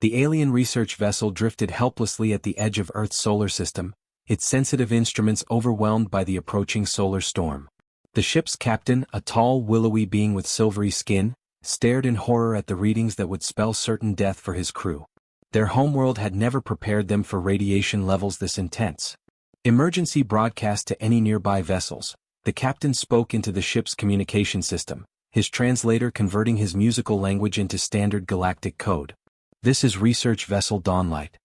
The alien research vessel drifted helplessly at the edge of Earth's solar system, its sensitive instruments overwhelmed by the approaching solar storm. The ship's captain, a tall, willowy being with silvery skin, stared in horror at the readings that would spell certain death for his crew. Their homeworld had never prepared them for radiation levels this intense. Emergency broadcast to any nearby vessels. The captain spoke into the ship's communication system, his translator converting his musical language into standard galactic code. This is Research Vessel Dawnlight.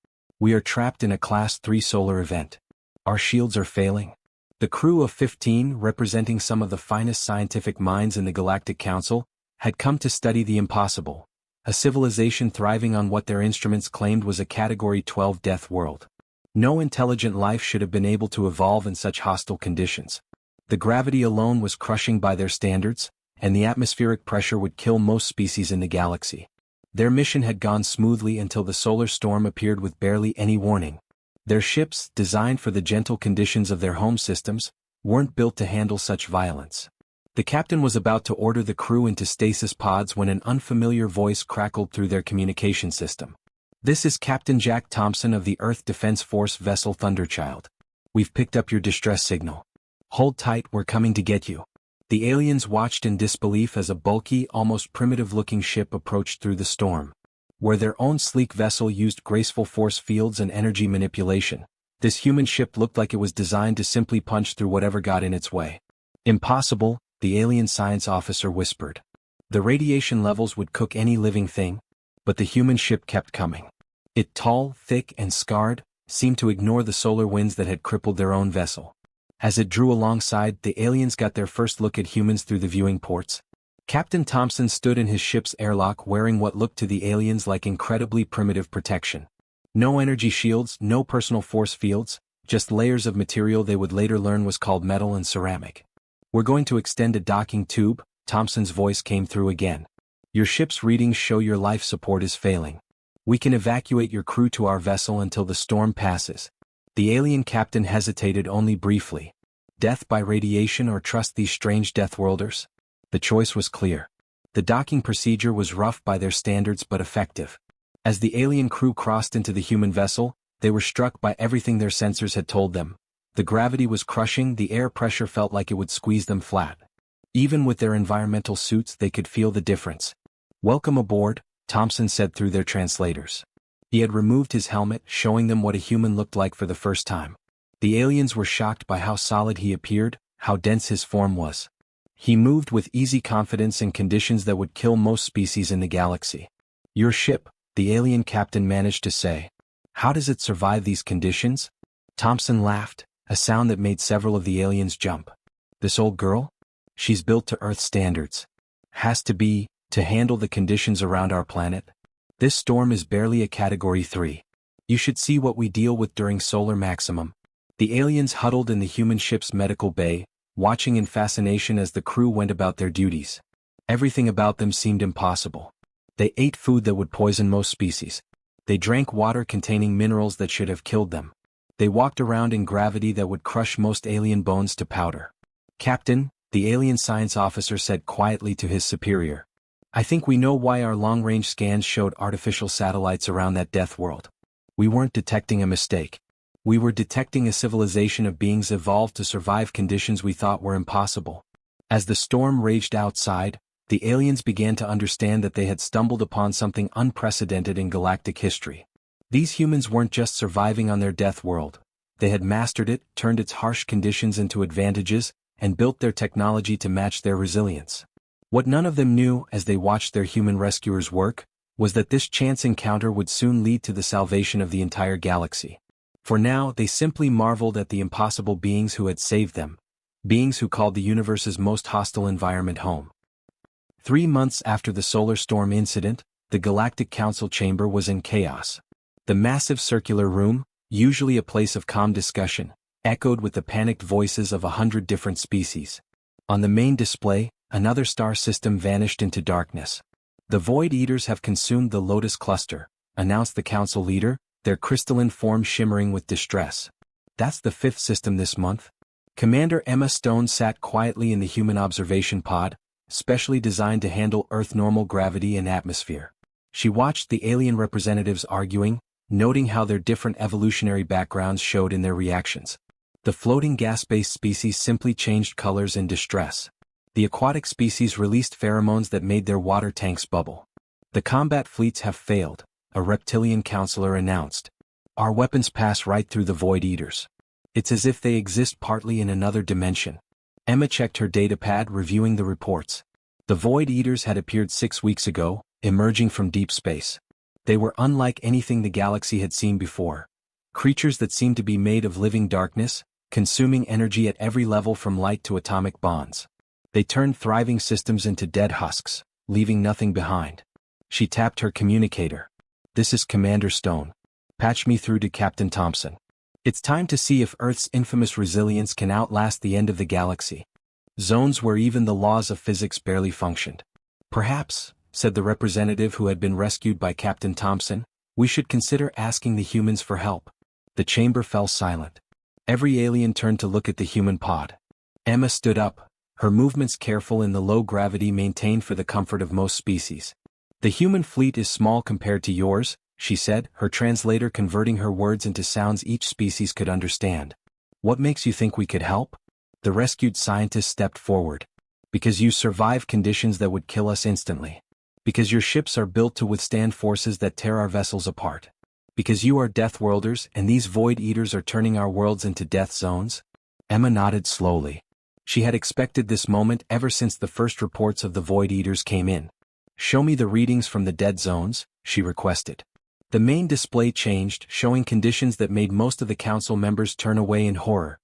We are trapped in a Class 3 solar event. Our shields are failing. The crew of 15, representing some of the finest scientific minds in the Galactic Council, had come to study the impossible, a civilization thriving on what their instruments claimed was a Category 12 death world. No intelligent life should have been able to evolve in such hostile conditions. The gravity alone was crushing by their standards, and the atmospheric pressure would kill most species in the galaxy. Their mission had gone smoothly until the solar storm appeared with barely any warning. Their ships, designed for the gentle conditions of their home systems, weren't built to handle such violence. The captain was about to order the crew into stasis pods when an unfamiliar voice crackled through their communication system. "This is Captain Jack Thompson of the Earth Defense Force vessel Thunderchild. We've picked up your distress signal. Hold tight, we're coming to get you." The aliens watched in disbelief as a bulky, almost primitive-looking ship approached through the storm. Where their own sleek vessel used graceful force fields and energy manipulation, this human ship looked like it was designed to simply punch through whatever got in its way. "Impossible," the alien science officer whispered. The radiation levels would cook any living thing, but the human ship kept coming. It, tall, thick, and scarred, seemed to ignore the solar winds that had crippled their own vessel. As it drew alongside, the aliens got their first look at humans through the viewing ports. Captain Thompson stood in his ship's airlock wearing what looked to the aliens like incredibly primitive protection. No energy shields, no personal force fields, just layers of material they would later learn was called metal and ceramic. "We're going to extend a docking tube," Thompson's voice came through again. "Your ship's readings show your life support is failing. We can evacuate your crew to our vessel until the storm passes." The alien captain hesitated only briefly. Death by radiation or trust these strange Deathworlders? The choice was clear. The docking procedure was rough by their standards but effective. As the alien crew crossed into the human vessel, they were struck by everything their sensors had told them. The gravity was crushing, the air pressure felt like it would squeeze them flat. Even with their environmental suits, they could feel the difference. "Welcome aboard," Thompson said through their translators. He had removed his helmet, showing them what a human looked like for the first time. The aliens were shocked by how solid he appeared, how dense his form was. He moved with easy confidence in conditions that would kill most species in the galaxy. "Your ship," the alien captain managed to say. "How does it survive these conditions?" Thompson laughed, a sound that made several of the aliens jump. "This old girl? She's built to Earth standards. Has to be, to handle the conditions around our planet. This storm is barely a Category 3. You should see what we deal with during solar maximum." The aliens huddled in the human ship's medical bay, watching in fascination as the crew went about their duties. Everything about them seemed impossible. They ate food that would poison most species. They drank water containing minerals that should have killed them. They walked around in gravity that would crush most alien bones to powder. "Captain," the alien science officer said quietly to his superior, "I think we know why our long-range scans showed artificial satellites around that death world. We weren't detecting a mistake. We were detecting a civilization of beings evolved to survive conditions we thought were impossible." As the storm raged outside, the aliens began to understand that they had stumbled upon something unprecedented in galactic history. These humans weren't just surviving on their death world. They had mastered it, turned its harsh conditions into advantages, and built their technology to match their resilience. What none of them knew, as they watched their human rescuers work, was that this chance encounter would soon lead to the salvation of the entire galaxy. For now, they simply marveled at the impossible beings who had saved them, beings who called the universe's most hostile environment home. 3 months after the solar storm incident, the Galactic Council chamber was in chaos. The massive circular room, usually a place of calm discussion, echoed with the panicked voices of 100 different species. On the main display, another star system vanished into darkness. "The Void Eaters have consumed the Lotus Cluster," announced the council leader, their crystalline form shimmering with distress. "That's the 5th system this month." Commander Emma Stone sat quietly in the human observation pod, specially designed to handle Earth normal gravity and atmosphere. She watched the alien representatives arguing, noting how their different evolutionary backgrounds showed in their reactions. The floating gas-based species simply changed colors in distress. The aquatic species released pheromones that made their water tanks bubble. The combat fleets have failed, a reptilian counselor announced. Our weapons pass right through the Void Eaters. It's as if they exist partly in another dimension. Emma checked her datapad, reviewing the reports. The Void Eaters had appeared 6 weeks ago, emerging from deep space. They were unlike anything the galaxy had seen before. Creatures that seemed to be made of living darkness, consuming energy at every level from light to atomic bonds. They turned thriving systems into dead husks, leaving nothing behind. She tapped her communicator. This is Commander Stone. Patch me through to Captain Thompson. It's time to see if Earth's infamous resilience can outlast the end of the galaxy. Zones where even the laws of physics barely functioned. Perhaps, said the representative who had been rescued by Captain Thompson, we should consider asking the humans for help. The chamber fell silent. Every alien turned to look at the human pod. Emma stood up, her movements careful in the low gravity maintained for the comfort of most species. The human fleet is small compared to yours, she said, her translator converting her words into sounds each species could understand. What makes you think we could help? The rescued scientist stepped forward. Because you survive conditions that would kill us instantly. Because your ships are built to withstand forces that tear our vessels apart. Because you are Deathworlders and these Void Eaters are turning our worlds into death zones? Emma nodded slowly. She had expected this moment ever since the first reports of the Void Eaters came in. Show me the readings from the dead zones, she requested. The main display changed, showing conditions that made most of the council members turn away in horror.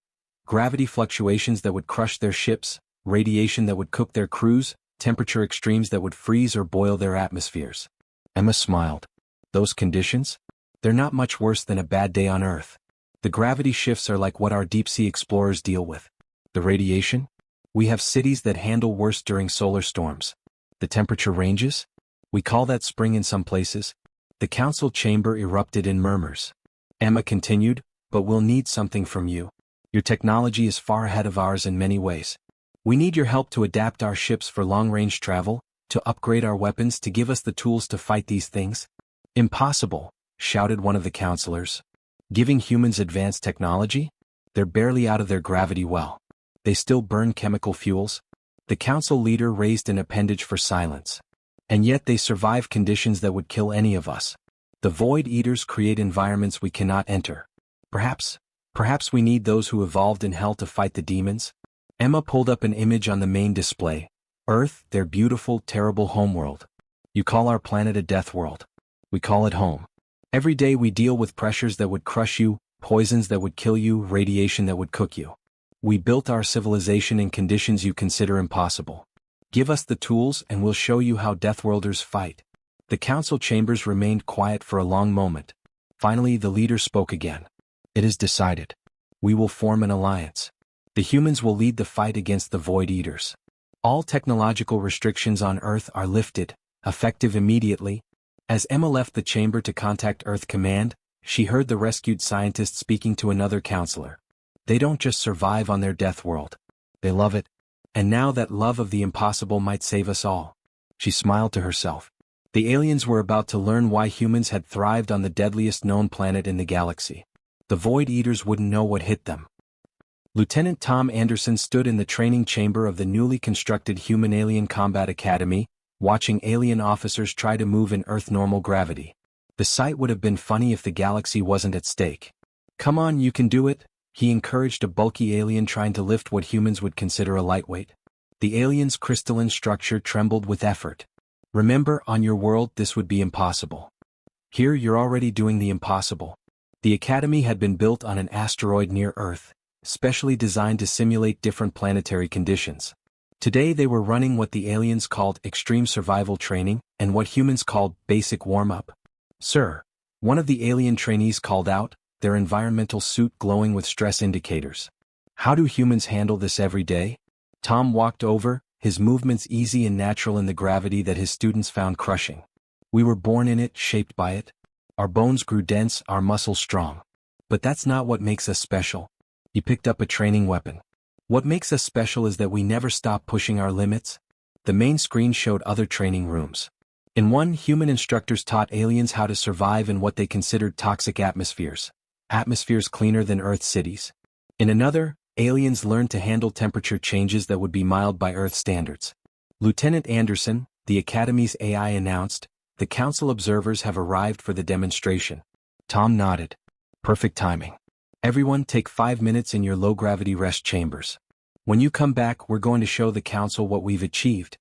Gravity fluctuations that would crush their ships, radiation that would cook their crews, temperature extremes that would freeze or boil their atmospheres. Emma smiled. Those conditions? They're not much worse than a bad day on Earth. The gravity shifts are like what our deep-sea explorers deal with. The radiation? We have cities that handle worse during solar storms. The temperature ranges? We call that spring in some places. The council chamber erupted in murmurs. Emma continued, but we'll need something from you. Your technology is far ahead of ours in many ways. We need your help to adapt our ships for long-range travel, to upgrade our weapons, to give us the tools to fight these things. Impossible, shouted one of the counselors. Giving humans advanced technology? They're barely out of their gravity well. They still burn chemical fuels. The council leader raised an appendage for silence. And yet they survive conditions that would kill any of us. The Void Eaters create environments we cannot enter. Perhaps we need those who evolved in hell to fight the demons? Emma pulled up an image on the main display. Earth, their beautiful, terrible homeworld. You call our planet a death world. We call it home. Every day we deal with pressures that would crush you, poisons that would kill you, radiation that would cook you. We built our civilization in conditions you consider impossible. Give us the tools and we'll show you how Deathworlders fight. The council chambers remained quiet for a long moment. Finally, the leader spoke again. It is decided. We will form an alliance. The humans will lead the fight against the Void Eaters. All technological restrictions on Earth are lifted, effective immediately. As Emma left the chamber to contact Earth Command, she heard the rescued scientist speaking to another counselor. They don't just survive on their death world. They love it. And now that love of the impossible might save us all. She smiled to herself. The aliens were about to learn why humans had thrived on the deadliest known planet in the galaxy. The Void Eaters wouldn't know what hit them. Lieutenant Tom Anderson stood in the training chamber of the newly constructed Human-Alien Combat Academy, watching alien officers try to move in Earth normal gravity. The sight would have been funny if the galaxy wasn't at stake. Come on, you can do it, he encouraged a bulky alien trying to lift what humans would consider a lightweight. The alien's crystalline structure trembled with effort. Remember, on your world this would be impossible. Here you're already doing the impossible. The academy had been built on an asteroid near Earth, specially designed to simulate different planetary conditions. Today they were running what the aliens called extreme survival training, and what humans called basic warm-up. Sir, one of the alien trainees called out, their environmental suit glowing with stress indicators. How do humans handle this every day? Tom walked over, his movements easy and natural in the gravity that his students found crushing. We were born in it, shaped by it. Our bones grew dense, our muscles strong. But that's not what makes us special. He picked up a training weapon. What makes us special is that we never stop pushing our limits. The main screen showed other training rooms. In one, human instructors taught aliens how to survive in what they considered toxic atmospheres cleaner than Earth's cities. In another, aliens learned to handle temperature changes that would be mild by Earth standards. Lieutenant Anderson, the Academy's AI, announced, "The Council observers have arrived for the demonstration." Tom nodded. "Perfect timing. Everyone take 5 minutes in your low-gravity rest chambers. When you come back, we're going to show the Council what we've achieved."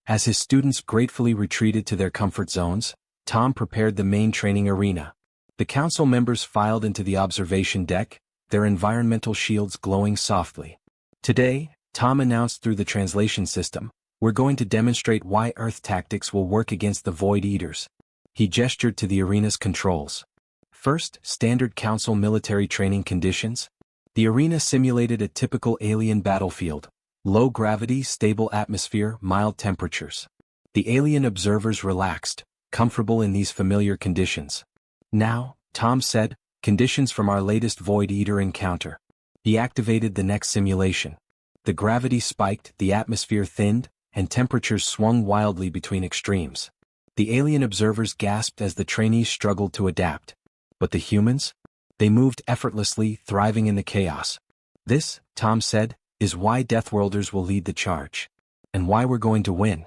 As his students gratefully retreated to their comfort zones, Tom prepared the main training arena. The Council members filed into the observation deck, their environmental shields glowing softly. "Today," Tom announced through the translation system, "we're going to demonstrate why Earth tactics will work against the Void Eaters." He gestured to the arena's controls. First, standard Council military training conditions. The arena simulated a typical alien battlefield. Low gravity, stable atmosphere, mild temperatures. The alien observers relaxed, comfortable in these familiar conditions. "Now," Tom said, "conditions from our latest Void Eater encounter." He activated the next simulation. The gravity spiked, the atmosphere thinned, and temperatures swung wildly between extremes. The alien observers gasped as the trainees struggled to adapt. But the humans? They moved effortlessly, thriving in the chaos. "This," Tom said, "is why Deathworlders will lead the charge. And why we're going to win."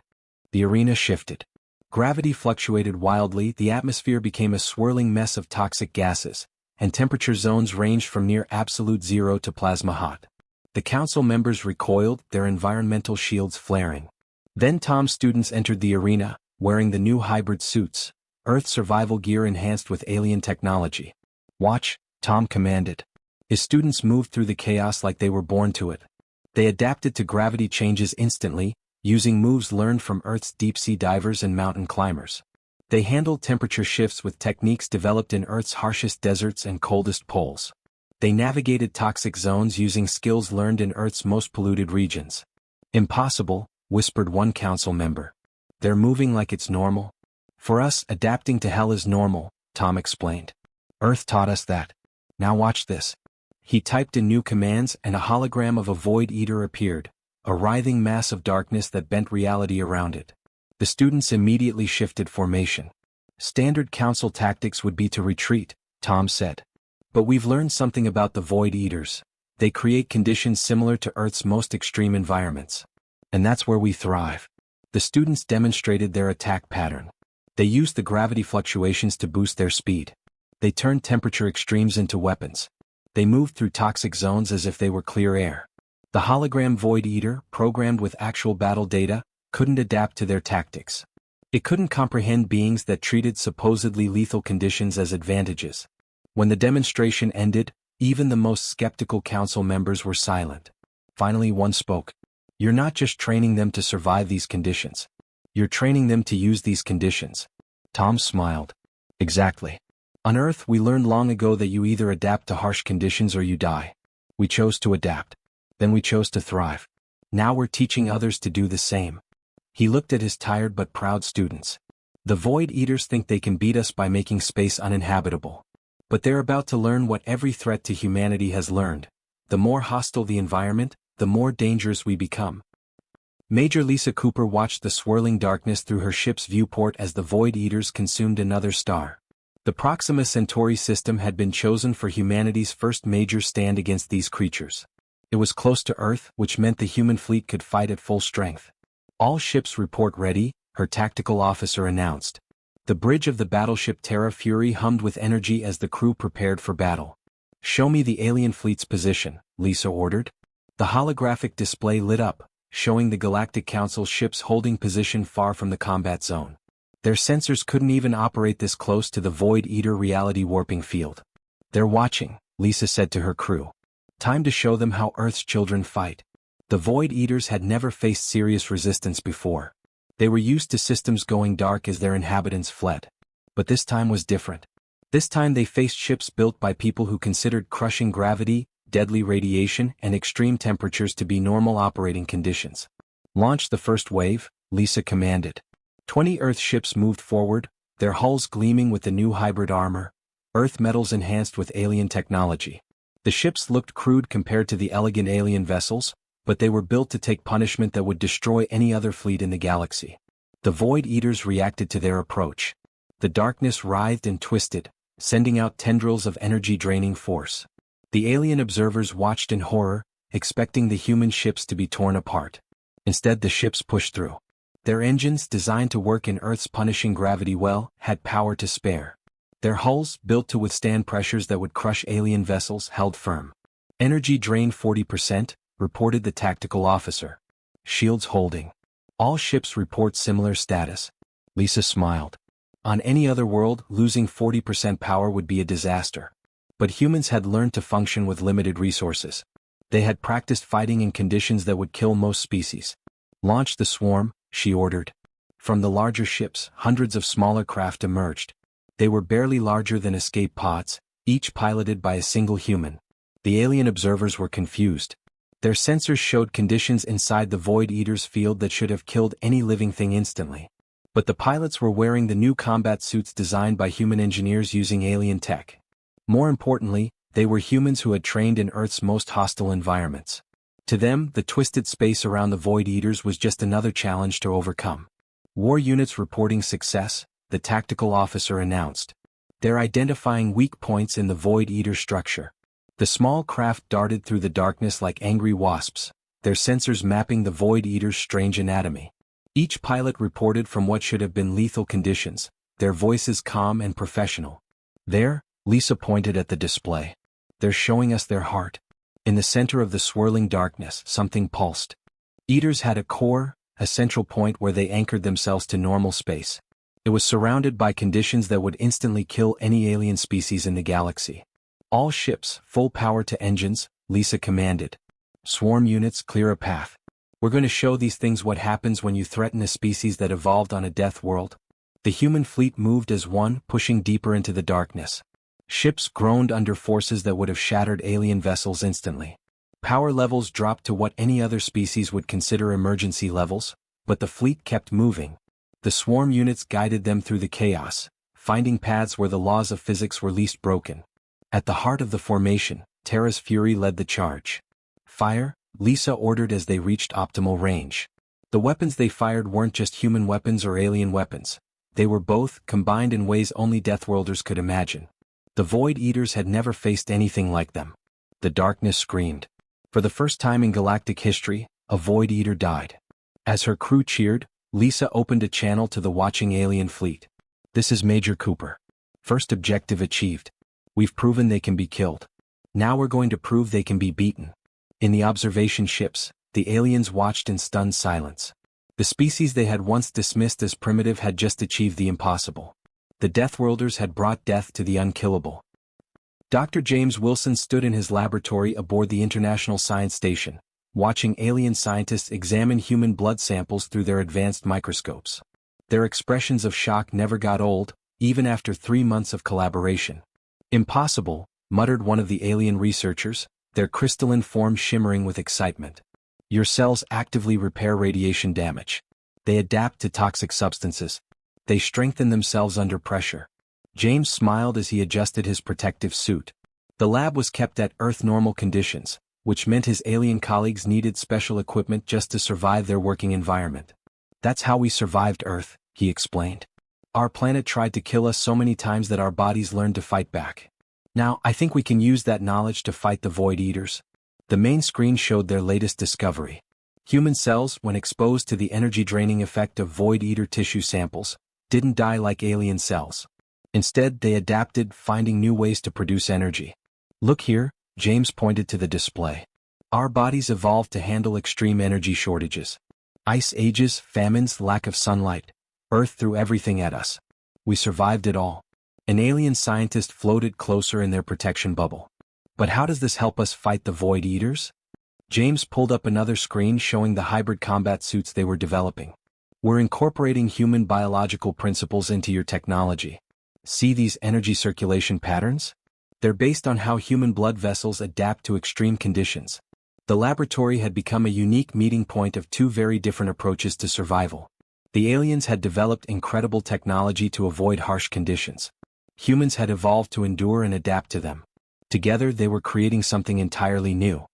The arena shifted. Gravity fluctuated wildly, the atmosphere became a swirling mess of toxic gases, and temperature zones ranged from near absolute zero to plasma hot. The Council members recoiled, their environmental shields flaring. Then Tom's students entered the arena, wearing the new hybrid suits, Earth survival gear enhanced with alien technology. "Watch," Tom commanded. His students moved through the chaos like they were born to it. They adapted to gravity changes instantly, using moves learned from Earth's deep-sea divers and mountain climbers. They handled temperature shifts with techniques developed in Earth's harshest deserts and coldest poles. They navigated toxic zones using skills learned in Earth's most polluted regions. "Impossible," whispered one Council member. "They're moving like it's normal." "For us, adapting to hell is normal," Tom explained. "Earth taught us that. Now watch this." He typed in new commands and a hologram of a Void Eater appeared, a writhing mass of darkness that bent reality around it. The students immediately shifted formation. "Standard Council tactics would be to retreat," Tom said. "But we've learned something about the Void Eaters. They create conditions similar to Earth's most extreme environments. And that's where we thrive." The students demonstrated their attack pattern. They used the gravity fluctuations to boost their speed. They turned temperature extremes into weapons. They moved through toxic zones as if they were clear air. The hologram Void Eater, programmed with actual battle data, couldn't adapt to their tactics. It couldn't comprehend beings that treated supposedly lethal conditions as advantages. When the demonstration ended, even the most skeptical Council members were silent. Finally one spoke. "You're not just training them to survive these conditions. You're training them to use these conditions." Tom smiled. "Exactly. On Earth we learned long ago that you either adapt to harsh conditions or you die. We chose to adapt. Then we chose to thrive. Now we're teaching others to do the same." He looked at his tired but proud students. "The Void Eaters think they can beat us by making space uninhabitable. But they're about to learn what every threat to humanity has learned. The more hostile the environment, the more dangerous we become." Major Lisa Cooper watched the swirling darkness through her ship's viewport as the Void Eaters consumed another star. The Proxima Centauri system had been chosen for humanity's first major stand against these creatures. It was close to Earth, which meant the human fleet could fight at full strength. "All ships report ready," her tactical officer announced. The bridge of the battleship Terra Fury hummed with energy as the crew prepared for battle. "Show me the alien fleet's position," Lisa ordered. The holographic display lit up, showing the Galactic Council ships holding position far from the combat zone. Their sensors couldn't even operate this close to the Void Eater reality warping field. "They're watching," Lisa said to her crew. "Time to show them how Earth's children fight." The Void Eaters had never faced serious resistance before. They were used to systems going dark as their inhabitants fled. But this time was different. This time they faced ships built by people who considered crushing gravity, deadly radiation, and extreme temperatures to be normal operating conditions. "Launch the first wave," Lisa commanded. 20 Earth ships moved forward, their hulls gleaming with the new hybrid armor, Earth metals enhanced with alien technology. The ships looked crude compared to the elegant alien vessels, but they were built to take punishment that would destroy any other fleet in the galaxy. The Void Eaters reacted to their approach. The darkness writhed and twisted, sending out tendrils of energy-draining force. The alien observers watched in horror, expecting the human ships to be torn apart. Instead, the ships pushed through. Their engines, designed to work in Earth's punishing gravity well, had power to spare. Their hulls, built to withstand pressures that would crush alien vessels, held firm. Energy drain 40%, reported the tactical officer. Shields holding. All ships report similar status. Lisa smiled. On any other world, losing 40% power would be a disaster. But humans had learned to function with limited resources. They had practiced fighting in conditions that would kill most species. Launch the swarm, she ordered. From the larger ships, hundreds of smaller craft emerged. They were barely larger than escape pods, each piloted by a single human. The alien observers were confused. Their sensors showed conditions inside the Void Eater's field that should have killed any living thing instantly. But the pilots were wearing the new combat suits designed by human engineers using alien tech. More importantly, they were humans who had trained in Earth's most hostile environments. To them, the twisted space around the Void Eaters was just another challenge to overcome. War units reporting success, the tactical officer announced. They're identifying weak points in the Void Eater structure. The small craft darted through the darkness like angry wasps, their sensors mapping the Void Eater's strange anatomy. Each pilot reported from what should have been lethal conditions, their voices calm and professional. There, Lisa pointed at the display. They're showing us their heart. In the center of the swirling darkness, something pulsed. Eaters had a core, a central point where they anchored themselves to normal space. It was surrounded by conditions that would instantly kill any alien species in the galaxy. All ships, full power to engines, Lisa commanded. Swarm units, clear a path. We're going to show these things what happens when you threaten a species that evolved on a death world. The human fleet moved as one, pushing deeper into the darkness. Ships groaned under forces that would have shattered alien vessels instantly. Power levels dropped to what any other species would consider emergency levels, but the fleet kept moving. The swarm units guided them through the chaos, finding paths where the laws of physics were least broken. At the heart of the formation, Terra's Fury led the charge. Fire, Lisa ordered as they reached optimal range. The weapons they fired weren't just human weapons or alien weapons. They were both, combined in ways only Deathworlders could imagine. The Void Eaters had never faced anything like them. The darkness screamed. For the first time in galactic history, a Void Eater died. As her crew cheered, Lisa opened a channel to the watching alien fleet. This is Major Cooper. First objective achieved. We've proven they can be killed. Now we're going to prove they can be beaten. In the observation ships, the aliens watched in stunned silence. The species they had once dismissed as primitive had just achieved the impossible. The Deathworlders had brought death to the unkillable. Dr. James Wilson stood in his laboratory aboard the International Science Station, watching alien scientists examine human blood samples through their advanced microscopes. Their expressions of shock never got old, even after 3 months of collaboration. Impossible, muttered one of the alien researchers, their crystalline form shimmering with excitement. Your cells actively repair radiation damage. They adapt to toxic substances. They strengthen themselves under pressure. James smiled as he adjusted his protective suit. The lab was kept at Earth-normal conditions, which meant his alien colleagues needed special equipment just to survive their working environment. That's how we survived Earth, he explained. Our planet tried to kill us so many times that our bodies learned to fight back. Now, I think we can use that knowledge to fight the Void Eaters. The main screen showed their latest discovery. Human cells, when exposed to the energy-draining effect of Void Eater tissue samples, didn't die like alien cells. Instead, they adapted, finding new ways to produce energy. Look here, James pointed to the display. Our bodies evolved to handle extreme energy shortages. Ice ages, famines, lack of sunlight. Earth threw everything at us. We survived it all. An alien scientist floated closer in their protection bubble. But how does this help us fight the Void Eaters? James pulled up another screen showing the hybrid combat suits they were developing. We're incorporating human biological principles into your technology. See these energy circulation patterns? They're based on how human blood vessels adapt to extreme conditions. The laboratory had become a unique meeting point of two very different approaches to survival. The aliens had developed incredible technology to avoid harsh conditions. Humans had evolved to endure and adapt to them. Together they were creating something entirely new.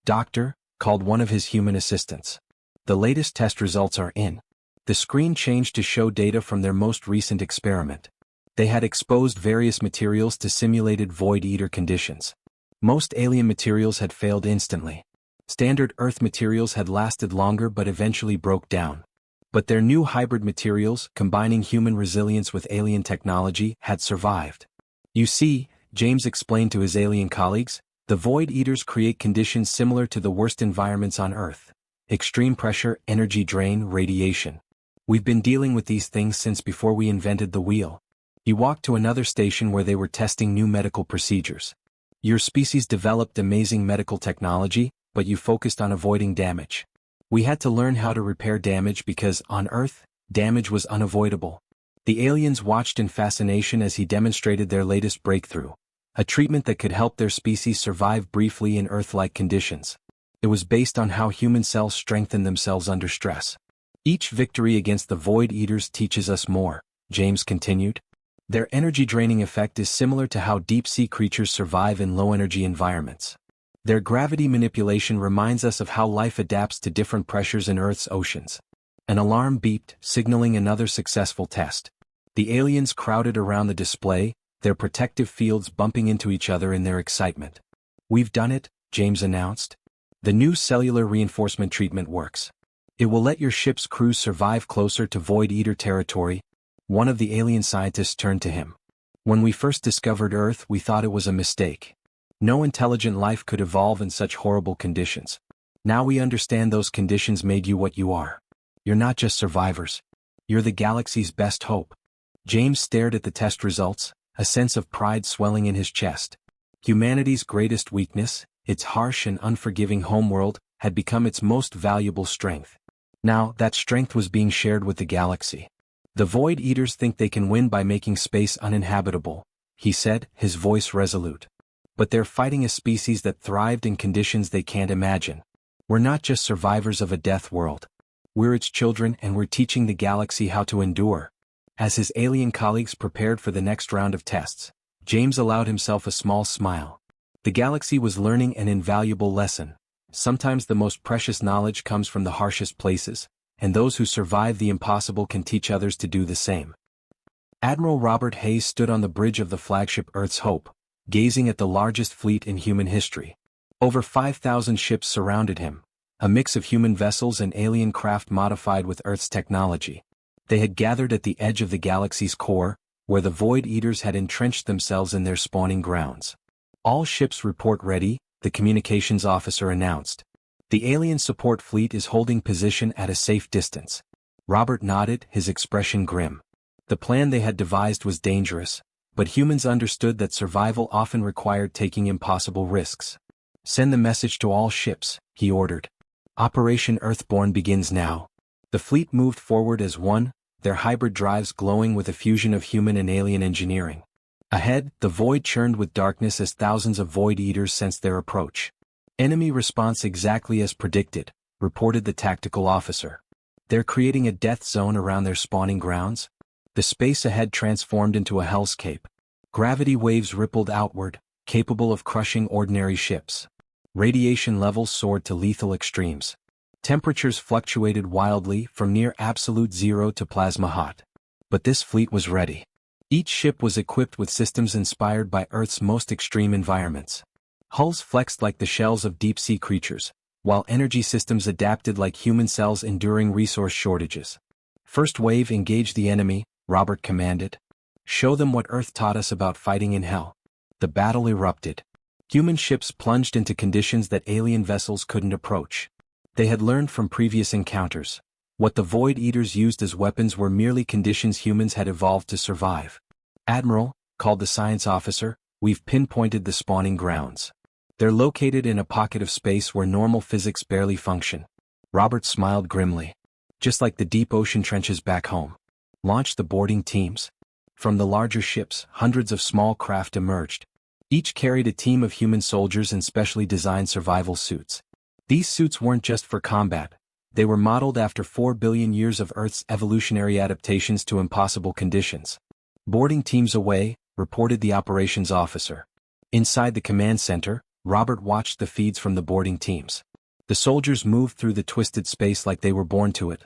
Doctor, called one of his human assistants. The latest test results are in. The screen changed to show data from their most recent experiment. They had exposed various materials to simulated Void Eater conditions. Most alien materials had failed instantly. Standard Earth materials had lasted longer but eventually broke down. But their new hybrid materials, combining human resilience with alien technology, had survived. You see, James explained to his alien colleagues, the Void Eaters create conditions similar to the worst environments on Earth. Extreme pressure, energy drain, radiation. We've been dealing with these things since before we invented the wheel. He walked to another station where they were testing new medical procedures. Your species developed amazing medical technology, but you focused on avoiding damage. We had to learn how to repair damage because, on Earth, damage was unavoidable. The aliens watched in fascination as he demonstrated their latest breakthrough, a treatment that could help their species survive briefly in Earth-like conditions. It was based on how human cells strengthen themselves under stress. Each victory against the Void Eaters teaches us more, James continued. Their energy-draining effect is similar to how deep-sea creatures survive in low-energy environments. Their gravity manipulation reminds us of how life adapts to different pressures in Earth's oceans. An alarm beeped, signaling another successful test. The aliens crowded around the display, their protective fields bumping into each other in their excitement. We've done it, James announced. The new cellular reinforcement treatment works. It will let your ship's crews survive closer to Void Eater territory. One of the alien scientists turned to him. When we first discovered Earth, we thought it was a mistake. No intelligent life could evolve in such horrible conditions. Now we understand those conditions made you what you are. You're not just survivors. You're the galaxy's best hope. James stared at the test results, a sense of pride swelling in his chest. Humanity's greatest weakness, its harsh and unforgiving homeworld, had become its most valuable strength. Now, that strength was being shared with the galaxy. The Void Eaters think they can win by making space uninhabitable, he said, his voice resolute. But they're fighting a species that thrived in conditions they can't imagine. We're not just survivors of a death world. We're its children and we're teaching the galaxy how to endure. As his alien colleagues prepared for the next round of tests, James allowed himself a small smile. The galaxy was learning an invaluable lesson. Sometimes the most precious knowledge comes from the harshest places, and those who survive the impossible can teach others to do the same. Admiral Robert Hayes stood on the bridge of the flagship Earth's Hope, gazing at the largest fleet in human history. Over 5,000 ships surrounded him, a mix of human vessels and alien craft modified with Earth's technology. They had gathered at the edge of the galaxy's core, where the Void Eaters had entrenched themselves in their spawning grounds. All ships report ready, the communications officer announced. The alien support fleet is holding position at a safe distance. Robert nodded, his expression grim. The plan they had devised was dangerous, but humans understood that survival often required taking impossible risks. Send the message to all ships, he ordered. Operation Earthborn begins now. The fleet moved forward as one, their hybrid drives glowing with a fusion of human and alien engineering. Ahead, the void churned with darkness as thousands of Void Eaters sensed their approach. Enemy response exactly as predicted, reported the tactical officer. They're creating a death zone around their spawning grounds. The space ahead transformed into a hellscape. Gravity waves rippled outward, capable of crushing ordinary ships. Radiation levels soared to lethal extremes. Temperatures fluctuated wildly from near absolute zero to plasma hot. But this fleet was ready. Each ship was equipped with systems inspired by Earth's most extreme environments. Hulls flexed like the shells of deep-sea creatures, while energy systems adapted like human cells enduring resource shortages. First wave, engage the enemy, Robert commanded. Show them what Earth taught us about fighting in hell. The battle erupted. Human ships plunged into conditions that alien vessels couldn't approach. They had learned from previous encounters. What the Void Eaters used as weapons were merely conditions humans had evolved to survive. Admiral, called the science officer, we've pinpointed the spawning grounds. They're located in a pocket of space where normal physics barely function. Robert smiled grimly. Just like the deep ocean trenches back home. Launch the boarding teams. From the larger ships, hundreds of small craft emerged. Each carried a team of human soldiers in specially designed survival suits. These suits weren't just for combat. They were modeled after 4 billion years of Earth's evolutionary adaptations to impossible conditions. Boarding teams away, reported the operations officer. Inside the command center, Robert watched the feeds from the boarding teams. The soldiers moved through the twisted space like they were born to it.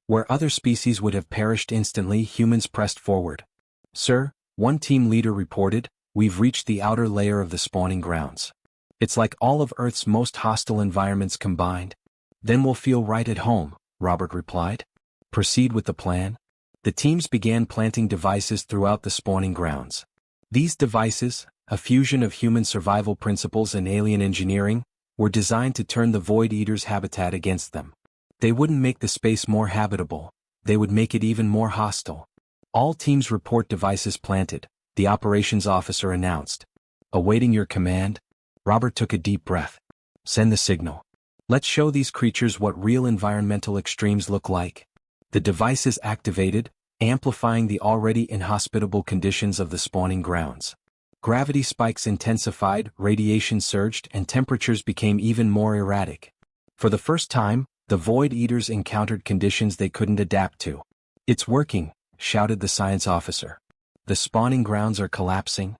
Where other species would have perished instantly, humans pressed forward. "Sir," one team leader reported, "we've reached the outer layer of the spawning grounds. It's like all of Earth's most hostile environments combined." "Then we'll feel right at home," Robert replied. "Proceed with the plan." The teams began planting devices throughout the spawning grounds. These devices, a fusion of human survival principles and alien engineering, were designed to turn the Void Eaters' habitat against them. They wouldn't make the space more habitable, they would make it even more hostile. "All teams report devices planted," the operations officer announced. "Awaiting your command." Robert took a deep breath. "Send the signal. Let's show these creatures what real environmental extremes look like." The devices activated, amplifying the already inhospitable conditions of the spawning grounds. Gravity spikes intensified, radiation surged, and temperatures became even more erratic. For the first time, the Void Eaters encountered conditions they couldn't adapt to. "It's working," shouted the science officer. "The spawning grounds are collapsing."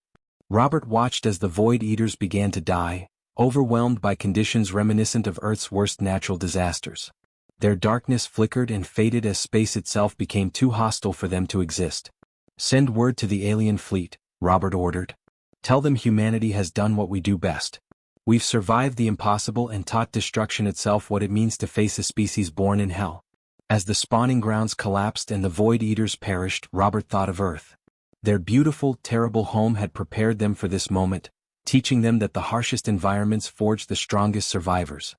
Robert watched as the Void Eaters began to die, overwhelmed by conditions reminiscent of Earth's worst natural disasters. Their darkness flickered and faded as space itself became too hostile for them to exist. "Send word to the alien fleet," Robert ordered. "Tell them humanity has done what we do best. We've survived the impossible and taught destruction itself what it means to face a species born in hell." As the spawning grounds collapsed and the Void Eaters perished, Robert thought of Earth. Their beautiful, terrible home had prepared them for this moment, teaching them that the harshest environments forge the strongest survivors.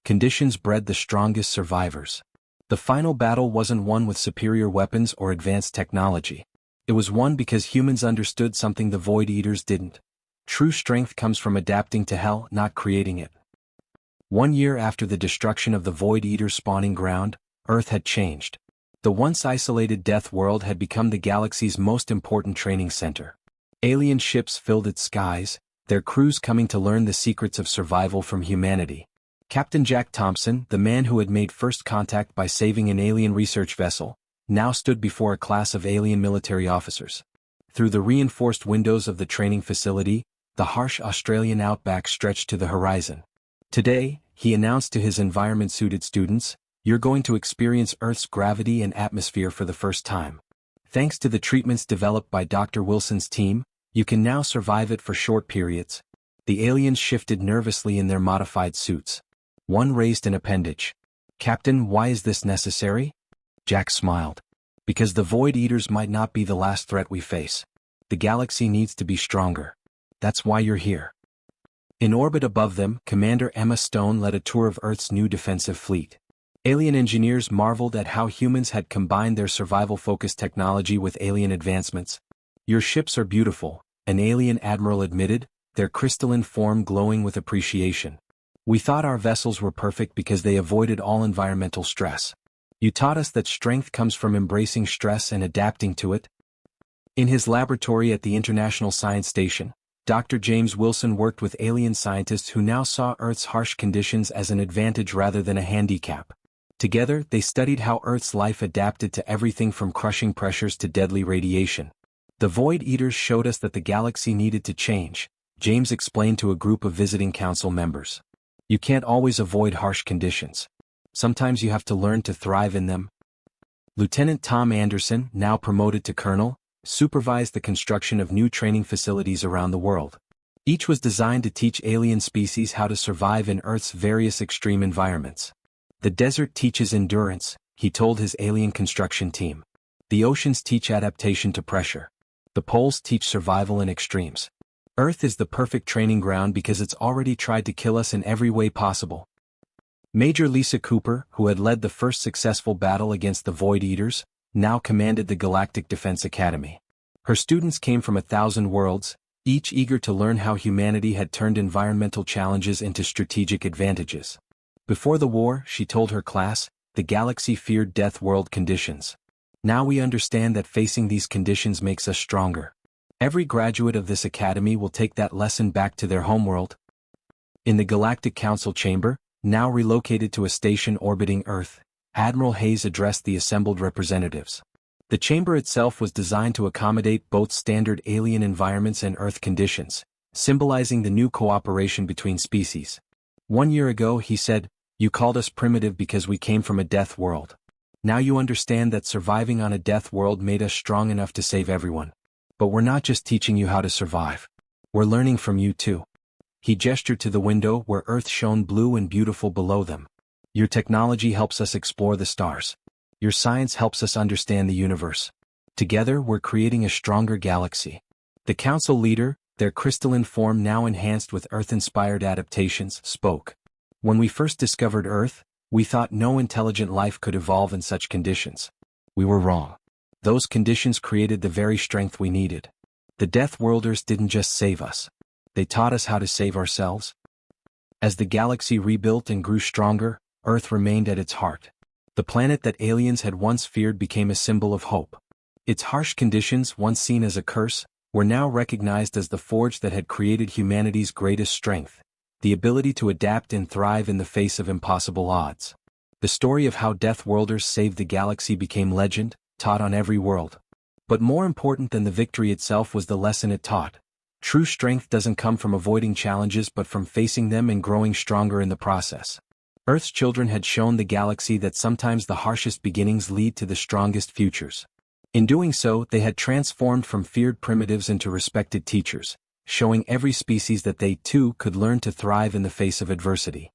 Conditions bred the strongest survivors. The final battle wasn't won with superior weapons or advanced technology. It was won because humans understood something the Void Eaters didn't. True strength comes from adapting to hell, not creating it. 1 year after the destruction of the Void Eaters' spawning ground, Earth had changed. The once isolated Death World had become the galaxy's most important training center. Alien ships filled its skies, their crews coming to learn the secrets of survival from humanity. Captain Jack Thompson, the man who had made first contact by saving an alien research vessel, now stood before a class of alien military officers. Through the reinforced windows of the training facility, the harsh Australian outback stretched to the horizon. "Today," he announced to his environment-suited students, "you're going to experience Earth's gravity and atmosphere for the first time. Thanks to the treatments developed by Dr. Wilson's team, you can now survive it for short periods." The aliens shifted nervously in their modified suits. One raised an appendage. "Captain, why is this necessary?" Jack smiled. "Because the Void Eaters might not be the last threat we face. The galaxy needs to be stronger. That's why you're here." In orbit above them, Commander Emma Stone led a tour of Earth's new defensive fleet. Alien engineers marveled at how humans had combined their survival-focused technology with alien advancements. "Your ships are beautiful," an alien admiral admitted, their crystalline form glowing with appreciation. "We thought our vessels were perfect because they avoided all environmental stress. You taught us that strength comes from embracing stress and adapting to it." In his laboratory at the International Science Station, Dr. James Wilson worked with alien scientists who now saw Earth's harsh conditions as an advantage rather than a handicap. Together, they studied how Earth's life adapted to everything from crushing pressures to deadly radiation. "The Void Eaters showed us that the galaxy needed to change," James explained to a group of visiting council members. "You can't always avoid harsh conditions. Sometimes you have to learn to thrive in them." Lieutenant Tom Anderson, now promoted to colonel, supervised the construction of new training facilities around the world. Each was designed to teach alien species how to survive in Earth's various extreme environments. "The desert teaches endurance," he told his alien construction team. "The oceans teach adaptation to pressure. The poles teach survival in extremes. Earth is the perfect training ground because it's already tried to kill us in every way possible." Major Lisa Cooper, who had led the first successful battle against the Void Eaters, now commanded the Galactic Defense Academy. Her students came from 1,000 worlds, each eager to learn how humanity had turned environmental challenges into strategic advantages. Before the war, she told her class, the galaxy feared death world conditions. Now we understand that facing these conditions makes us stronger. Every graduate of this academy will take that lesson back to their homeworld. In the Galactic Council chamber, now relocated to a station orbiting Earth, Admiral Hayes addressed the assembled representatives. The chamber itself was designed to accommodate both standard alien environments and Earth conditions, symbolizing the new cooperation between species. 1 year ago, he said, "You called us primitive because we came from a death world. Now you understand that surviving on a death world made us strong enough to save everyone. But we're not just teaching you how to survive. We're learning from you too. He gestured to the window where Earth shone blue and beautiful below them. Your technology helps us explore the stars. Your science helps us understand the universe. Together we're creating a stronger galaxy. The council leader, their crystalline form now enhanced with Earth-inspired adaptations, spoke. When we first discovered Earth, we thought no intelligent life could evolve in such conditions. We were wrong. Those conditions created the very strength we needed. The Deathworlders didn't just save us. They taught us how to save ourselves. As the galaxy rebuilt and grew stronger, Earth remained at its heart. The planet that aliens had once feared became a symbol of hope. Its harsh conditions, once seen as a curse, were now recognized as the forge that had created humanity's greatest strength, the ability to adapt and thrive in the face of impossible odds. The story of how Deathworlders saved the galaxy became legend, taught on every world. But more important than the victory itself was the lesson it taught. True strength doesn't come from avoiding challenges but from facing them and growing stronger in the process. Earth's children had shown the galaxy that sometimes the harshest beginnings lead to the strongest futures. In doing so, they had transformed from feared primitives into respected teachers, showing every species that they, too, could learn to thrive in the face of adversity.